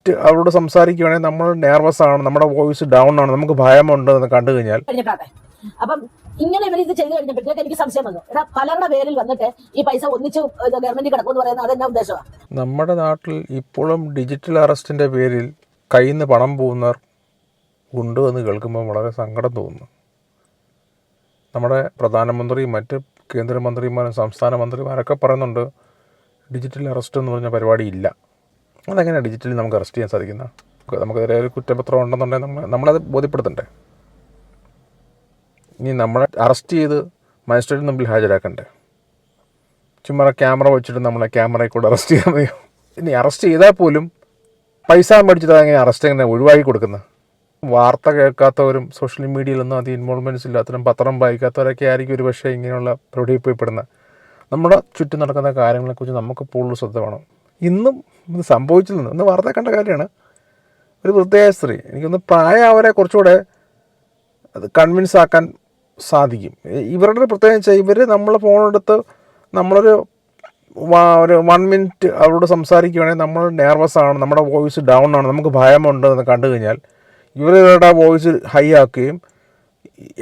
Minute അവരോട് സംസാരിക്കുകയാണെങ്കിൽ നമ്മൾ നെർവസ് ആണ്, നമ്മുടെ വോയിസ് ഡൗൺ ആണ്, നമുക്ക് ഭയമുണ്ട് എന്ന് കണ്ടു കഴിഞ്ഞാൽ അപ്പം ഇങ്ങനെ ഇവർ ഇത് ചെയ്ത് കഴിഞ്ഞപ്പോഴത്തേക്ക് എനിക്ക് സംശയം വന്നു. എടാ പലരുടെ പേരിൽ വന്നിട്ട് ഈ പൈസ ഒന്നിച്ച് ഗവൺമെന്റ് കിടക്കുമെന്ന് പറയുന്നത് അതെന്നാ ഉദ്ദേശമാണ്? നമ്മുടെ നാട്ടിൽ ഇപ്പോഴും ഡിജിറ്റൽ അറസ്റ്റിൻ്റെ പേരിൽ കയ്യിൽ നിന്ന് പണം പോകുന്നവർ ഉണ്ട് എന്ന് കേൾക്കുമ്പോൾ വളരെ സങ്കടം തോന്നുന്നു. നമ്മുടെ പ്രധാനമന്ത്രിയും മറ്റ് കേന്ദ്രമന്ത്രിമാരും സംസ്ഥാന മന്ത്രിമാരൊക്കെ പറയുന്നുണ്ട് ഡിജിറ്റൽ അറസ്റ്റ് എന്ന് പറഞ്ഞ പരിപാടി ഇല്ല. അതെങ്ങനെയാണ് ഡിജിറ്റലി നമുക്ക് അറസ്റ്റ് ചെയ്യാൻ സാധിക്കുന്നത്? നമുക്കെതിരെ ഒരു കുറ്റപത്രം ഉണ്ടെന്നുണ്ടെങ്കിൽ നമ്മളത് ബോധ്യപ്പെടുത്തണ്ടേ? ഇനി നമ്മളെ അറസ്റ്റ് ചെയ്ത് മജിസ്ട്രേറ്റിന് മുമ്പിൽ ഹാജരാക്കണ്ടേ? ചുമ്മാ ക്യാമറ വെച്ചിട്ട് നമ്മളെ ക്യാമറയിൽ കൂടെ അറസ്റ്റ് ചെയ്യാൻ മതിയോ? ഇനി അറസ്റ്റ് ചെയ്താൽ പോലും പൈസ മേടിച്ചിട്ട് അതെങ്ങനെ അറസ്റ്റ് എങ്ങനെ ഒഴിവാക്കി കൊടുക്കുന്നത്? വാർത്ത കേൾക്കാത്തവരും സോഷ്യൽ മീഡിയയിലൊന്നും അധികം ഇൻവോൾവ്മെൻറ്റ്സ് ഇല്ലാത്തവരും പത്രം വായിക്കാത്തവരൊക്കെ ആയിരിക്കും ഒരു പക്ഷേ ഇങ്ങനെയുള്ള പരിപാടിയിൽ പോയിപ്പെടുന്നത്. നമ്മുടെ ചുറ്റും നടക്കുന്ന കാര്യങ്ങളെക്കുറിച്ച് നമുക്ക് കൂടുതൽ ശ്രദ്ധ വേണം. ഇന്നും ഇത് സംഭവിച്ചിരുന്നു ഇന്ന് വാർത്ത കണ്ട കാര്യമാണ്. ഒരു പ്രത്യേക സ്ത്രീ, എനിക്കൊന്ന് പ്രായം അവരെ കുറച്ചുകൂടെ അത് കൺവിൻസ് ആക്കാൻ സാധിക്കും. ഇവരുടെ പ്രത്യേകം വെച്ചാൽ ഇവർ നമ്മളെ ഫോണെടുത്ത് നമ്മളൊരു 1 മിനിറ്റ് അവരോട് സംസാരിക്കുകയാണെങ്കിൽ നമ്മൾ നെർവസ് ആണ്, നമ്മുടെ വോയിസ് ഡൗൺ ആണ്, നമുക്ക് ഭയമുണ്ട് എന്ന് കണ്ടു കഴിഞ്ഞാൽ ഇവരുടെ വോയിസ് ഹൈ ആക്കുകയും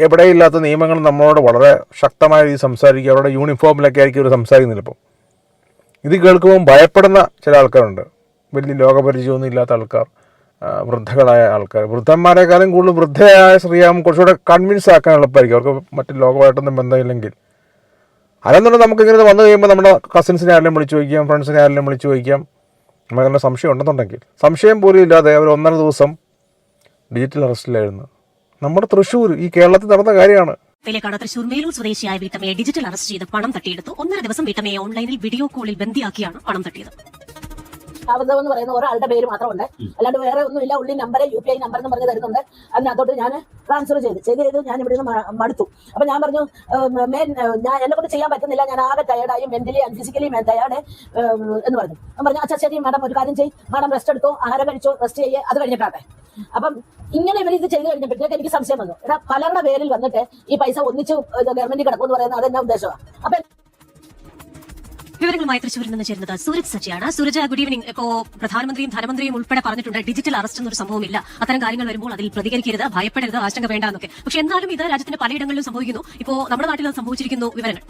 എവിടെയില്ലാത്ത നിയമങ്ങൾ നമ്മളോട് വളരെ ശക്തമായ രീതിയിൽ സംസാരിക്കുക. അവരുടെ യൂണിഫോമിലൊക്കെ ആയിരിക്കും ഇവർ സംസാരിക്കുന്നില്ല. ഇപ്പം ഇത് കേൾക്കുമ്പോൾ ഭയപ്പെടുന്ന ചില ആൾക്കാരുണ്ട്. വലിയ ലോകപരിചയമൊന്നും ഇല്ലാത്ത ആൾക്കാർ, വൃദ്ധകളായ ആൾക്കാർ. വൃദ്ധന്മാരെക്കാളും കൂടുതൽ വൃദ്ധയായ സ്ത്രീയാകുമ്പോൾ കുറച്ചുകൂടെ കൺവിൻസ് ആക്കാൻ എളുപ്പമായിരിക്കും അവർക്ക് മറ്റ് ലോകമായിട്ടൊന്നും ബന്ധമില്ലെങ്കിൽ. അല്ലെന്നുണ്ടെങ്കിൽ നമുക്കിങ്ങനെ വന്നു കഴിയുമ്പോൾ നമ്മുടെ കസിൻസിനെ ആരെങ്കിലും വിളിച്ച് ചോദിക്കാം, ഫ്രണ്ട്സിനെ ആരെങ്കിലും വിളിച്ച് ചോദിക്കാം. നമുക്കങ്ങനെ സംശയം ഉണ്ടെന്നുണ്ടെങ്കിൽ സംശയം പോലും ഇല്ലാതെ അവർ 1.5 ദിവസം ഡിജിറ്റൽ അറസ്റ്റിലായിരുന്നു. നമ്മുടെ തൃശ്ശൂർ, ഈ കേരളത്തിൽ നടന്ന കാര്യമാണ്. പാലക്കാട് തൃശൂർ മേലൂർ സ്വദേശിയായ വീട്ടമ്മയെ ഡിജിറ്റൽ അറസ്റ്റ് ചെയ്ത് പണം തട്ടിയെടുത്തു. 1.5 ദിവസം വീട്ടമ്മയെ ഓൺലൈനിൽ വീഡിയോ കോളിൽ ബന്ദിയാക്കിയാണ് പണം തട്ടിയത്. അവധം എന്ന് പറയുന്ന ഒരാളുടെ പേര് മാത്രമുണ്ട്, അല്ലാണ്ട് വേറെ ഒന്നുമില്ല. ഉള്ളി നമ്പർ UPI നമ്പർ എന്ന് പറഞ്ഞ് തരുന്നുണ്ട്. അതിനകത്തോട്ട് ഞാൻ ട്രാൻസ്ഫർ ചെയ്ത് ഞാൻ ഇവിടെ നിന്ന് മടുത്തു. അപ്പൊ ഞാൻ പറഞ്ഞു, ഞാൻ എന്നെ കൊണ്ട് ചെയ്യാൻ പറ്റുന്നില്ല, ഞാൻ ആകെ ടയർഡായി, മെന്റലി ആൻഡ് ഫിസിക്കലി ടയർഡ് എന്ന് പറഞ്ഞു. ഞാൻ പറഞ്ഞു അച്ഛാ ശരി മാഡം, ഒരു കാര്യം ചെയ്യും, മാഡം റെസ്റ്റ് എടുത്തോ, ആഹാരം കഴിച്ചോ, റെസ്റ്റ് ചെയ്യേ, അത് കഴിഞ്ഞിട്ടാട്ടെ. അപ്പം ഇങ്ങനെ ഇവർ ഇത് ചെയ്ത് കഴിഞ്ഞപ്പോഴത്തേക്ക് എനിക്ക് സംശയം വന്നു. എടാ പലരുടെ പേരിൽ വന്നിട്ട് ഈ പൈസ ഒന്നിച്ച് ഗവൺമെന്റ് കിടക്കുമെന്ന് പറയുന്നത് അതെന്നാ ഉദ്ദേശമാണ്? അപ്പൊ വിവരങ്ങളുമായി തൃശ്ശൂരിൽ നിന്ന് ചേരുന്നത് സൂരജ് സച്ചിയാണ്. Suraj, good evening. ഇപ്പോ പ്രധാനമന്ത്രിയും ധനമന്ത്രിയും ഉൾപ്പെടെ പറഞ്ഞിട്ടുണ്ട് ഡിജിറ്റൽ അറസ്റ്റ് എന്നൊരു സംഭവമില്ല, അത്തരം കാര്യങ്ങൾ വരുമ്പോൾ അതിൽ പ്രതികരിക്കരുത്, ഭയപ്പെടരുത്, ആശങ്ക വേണ്ട എന്നൊക്കെ. പക്ഷെ എന്നാലും ഇത് രാജ്യത്തിന്റെ പലയിടങ്ങളിലും സംഭവിക്കുന്നു. ഇപ്പോ നമ്മുടെ നാട്ടിൽ അത് സംഭവിച്ചിരിക്കുന്നു. വിവരങ്ങൾ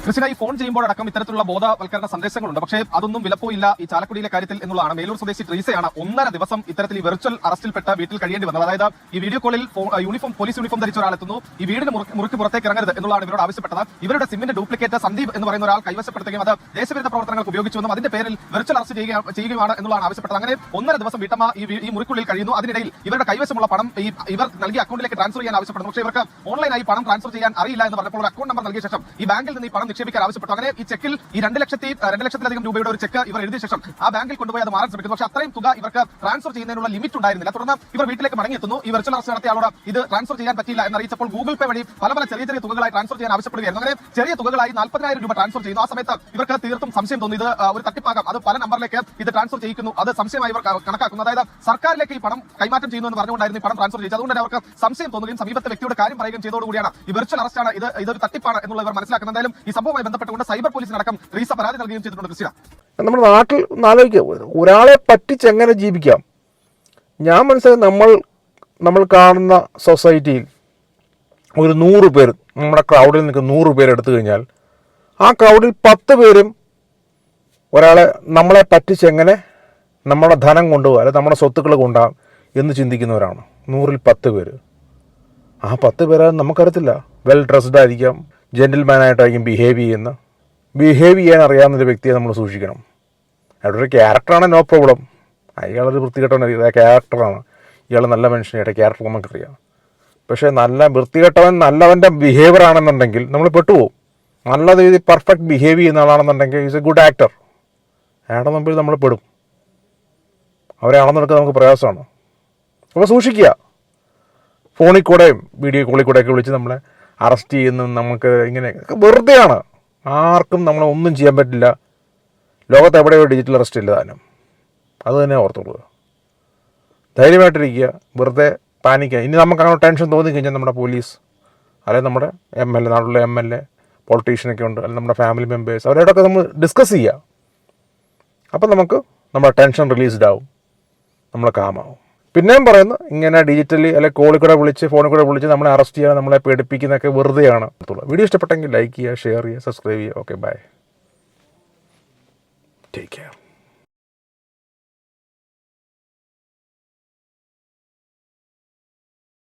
കൃഷിനായി ഫോൺ ചെയ്യുമ്പോഴടക്കം ഇത്തരത്തിലുള്ള ബോധവൽക്കരണ സന്ദേശങ്ങളുണ്ട്. പക്ഷേ അതൊന്നും വിലപ്പോയില്ല ഈ ചാലക്കുടിയിലെ കാര്യത്തിൽ എന്നുള്ളതാണ്. മേലൂർ സ്വദേശി ട്രീസയാണ് 1.5 ദിവസം ഇത്തരത്തിൽ ഈ വെർച്വൽ അറസ്റ്റിൽപ്പെട്ട വീട്ടിൽ കഴിയേണ്ടി വന്നത്. അതായത് ഈ വീഡിയോ കോളിൽ പോലീസ് യൂണിഫോം ധരിച്ച ഒരാളെത്തുന്നു, ഈ വീടിന് മുറുക്കി പുറത്തേക്ക് ഇറങ്ങരുത് എന്നുള്ളതാണ് ഇവരോട് ആവശ്യപ്പെട്ടത്. ഇവരുടെ സിമ്മിന്റെ ഡ്യൂപ്ലിക്കേറ്റ് സന്ദീപ് എന്ന് പറയുന്ന ഒരാൾ കൈവശപ്പെടുത്തുകയും അത് ദേശവിരുദ്ധ പ്രവർത്തനങ്ങൾക്ക് ഉപയോഗിച്ചുവെന്നും അതിന്റെ പേരിൽ വെർച്വൽ അറസ്റ്റ് ചെയ്യുകയാണ് എന്നുള്ളതാണ് ആവശ്യപ്പെട്ടത്. അങ്ങനെ 1.5 ദിവസം വീട്ടമ്മ ഈ മുറിക്കുള്ളിൽ കഴിയുന്നു. അതിനിടയിൽ ഇവരുടെ കൈവശമുള്ള പണം ഇവർ നൽകിയ അക്കൗണ്ടിലേക്ക് ട്രാൻസ്ഫർ ചെയ്യാൻ ആവശ്യപ്പെടുന്നു. പക്ഷേ ഇവർക്ക് ഓൺലൈനായി പണം ട്രാൻസ്ഫർ ചെയ്യാൻ അറിയില്ല എന്ന് പറഞ്ഞപ്പോൾ ഒരു അക്കൗണ്ട് നമ്പർ നൽകിയ ശേഷം ഈ ബാങ്കിൽ നിന്ന് ഈ പണം നിക്ഷേപിക്കാൻ ആവശ്യപ്പെട്ടു. അങ്ങനെ ഈ ചെക്കിൽ ഈ 2 ലക്ഷത്തിലധികം രൂപയുടെ ഒരു ചെക്ക് ഇവർ എഴുതിയ ശേഷം ആ ബാങ്കിൽ കൊണ്ടുപോയി അത് മാറാൻ ശ്രമിക്കുന്നു. പക്ഷേ അത്രയും തുക ഇവർക്ക് ട്രാൻസ്ഫർ ചെയ്യുന്നതിനുള്ള ലിമിറ്റ് ഉണ്ടായിരുന്നില്ല. തുടർന്ന് ഇവർ വീട്ടിലേക്ക് മടങ്ങിയെത്തുന്നു. ഈ വെർച്വൽ അറസ്റ്റ് നടത്തിയ ആളോട് ഇത് ട്രാൻസ്ഫർ ചെയ്യാൻ പറ്റില്ല എന്നറിയിച്ചപ്പോൾ ഗൂഗിൾ പേ വഴി പല ചെറിയ തുകകളായി ട്രാൻസ്ഫർ ചെയ്യാൻ ആവശ്യപ്പെടുകയായിരുന്നു. അങ്ങനെ ചെറിയ തുകകളായി 40,000 രൂപ ട്രാൻസ്ഫർ ചെയ്യുന്നു. ആ സമയത്ത് ഇവർക്ക് തീർത്തും സംശയം തോന്നി, ഇത് ഒരു തട്ടിപ്പാകാം, അത് പല നമ്പറിലേക്ക് ഇത് ട്രാൻസ്ഫർ ചെയ്യിക്കുന്നു, അത് സംശയമായി ഇവർ കണക്കാക്കുന്നു. അതായത് സർക്കാരിലേക്ക് ഈ പണം കൈമാറ്റം ചെയ്യുന്നു എന്ന് പറഞ്ഞുകൊണ്ടായിരുന്നു ഈ പണം ട്രാൻസ്ഫർ ചെയ്തത്. അതുകൊണ്ട് തന്നെ അവർക്ക് സംശയം തോന്നുകയും സമീപത്തെ വ്യക്തിയുടെ കാര്യം പറയുകയും ചെയ്തതോടുകൂടിയാണ് ഈ വെർച്വൽ അറസ്റ്റാണ്, ഇതൊരു തട്ടിപ്പാണ് എന്നുള്ള ഇവർ മനസ്സിലാക്കുന്നത്. എന്തായാലും ഈ സംഭവവുമായി ബന്ധപ്പെട്ടുകൊണ്ട് സൈബർ പോലീസിനടക്കം റീസ പരാതി നൽകുകയും ചെയ്തിട്ടുണ്ട്. കൃഷ്ണ, നമ്മുടെ നാട്ടിൽ ആലോചിക്കുക, ഒരാളെ പറ്റിച്ച് എങ്ങനെ ജീവിക്കാം? ഞാൻ മനസ്സിലാക്കി നമ്മൾ കാണുന്ന സൊസൈറ്റിയിൽ ഒരു 100 പേർ, നമ്മുടെ ക്രൗഡിൽ നിൽക്കുന്ന 100 പേർ എടുത്തു കഴിഞ്ഞാൽ ആ ക്രൗഡിൽ 10 പേരും നമ്മളെ പറ്റിച്ചെങ്ങനെ നമ്മുടെ ധനം കൊണ്ടുപോകാം, അല്ലെങ്കിൽ നമ്മുടെ സ്വത്തുക്കൾ കൊണ്ടുപോകാം എന്ന് ചിന്തിക്കുന്നവരാണ് 100ൽ 10 പേര്. ആ 10 പേര് നമുക്കറിയത്തില്ല, വെൽ ഡ്രസ്ഡ് ആയിരിക്കാം, ജെന്റിൽമാനായിട്ടായിരിക്കും ബിഹേവ് ചെയ്യാൻ അറിയാവുന്നൊരു വ്യക്തിയെ നമ്മൾ സൂക്ഷിക്കണം. അയാളുടെ ഒരു ക്യാരക്ടറാണ്, നോ പ്രോബ്ലം. അയാളൊരു വൃത്തികെട്ടവൻ ക്യാരക്ടറാണ്, ഇയാൾ നല്ല മനുഷ്യനായിട്ട് ക്യാരക്ടർ നമുക്കറിയാം. പക്ഷേ വൃത്തികെട്ടവൻ നല്ലവൻ്റെ ബിഹേവിയർ ആണെന്നുണ്ടെങ്കിൽ നമ്മൾ പെട്ടുപോകും. നല്ല രീതിയിൽ പെർഫെക്റ്റ് ബിഹേവ് ചെയ്യുന്ന ആളാണെന്നുണ്ടെങ്കിൽ ഈസ് എ ഗുഡ് ആക്ടർ. അയാളുടെ മുമ്പിൽ നമ്മൾ പെടും. അവരെ അളന്നെടുക്കാൻ നമുക്ക് പ്രയാസമാണ്. അപ്പോൾ സൂക്ഷിക്കുക. ഫോണിൽ കൂടെയും വീഡിയോ കോളിൽ കൂടെയൊക്കെ വിളിച്ച് നമ്മളെ അറസ്റ്റ് ചെയ്യുന്നു, നമുക്ക് ഇങ്ങനെ വെറുതെയാണ്. ആർക്കും നമ്മളെ ഒന്നും ചെയ്യാൻ പറ്റില്ല. ലോകത്ത് എവിടെയോ ഡിജിറ്റൽ അറസ്റ്റ് ഇല്ല താനും. അത് തന്നെ ഓർത്തുകൊള്ളുക. ധൈര്യമായിട്ടിരിക്കുക, വെറുതെ പാനിക്കുക. ഇനി നമുക്ക് അങ്ങനെ ടെൻഷൻ തോന്നിക്കഴിഞ്ഞാൽ നമ്മുടെ പോലീസ്, അല്ലെങ്കിൽ നമ്മുടെ MLA, നാട്ടിലെ MLA, പൊളിറ്റീഷ്യനൊക്കെ ഉണ്ട്, അല്ലെങ്കിൽ നമ്മുടെ ഫാമിലി മെമ്പേഴ്സ്, അവരോടൊക്കെ നമ്മൾ ഡിസ്കസ് ചെയ്യുക. അപ്പം നമുക്ക് നമ്മുടെ ടെൻഷൻ റിലീസ്ഡ് ആവും, നമ്മൾ കാമാവും. പിന്നെയും പറയുന്നു, ഇങ്ങനെ ഡിജിറ്റലി അല്ലെങ്കിൽ കോളിൽ കൂടെ വിളിച്ച് ഫോണിൽ കൂടെ വിളിച്ച് നമ്മളെ അറസ്റ്റ് ചെയ്യാൻ നമ്മളെ പേടിപ്പിക്കുന്നതൊക്കെ വെറുതെയാണ്. വീഡിയോ ഇഷ്ടപ്പെട്ടെങ്കിൽ ലൈക്ക് ചെയ്യുക, ഷെയർ ചെയ്യുക, സബ്സ്ക്രൈബ് ചെയ്യുക. Okay, bye, take care.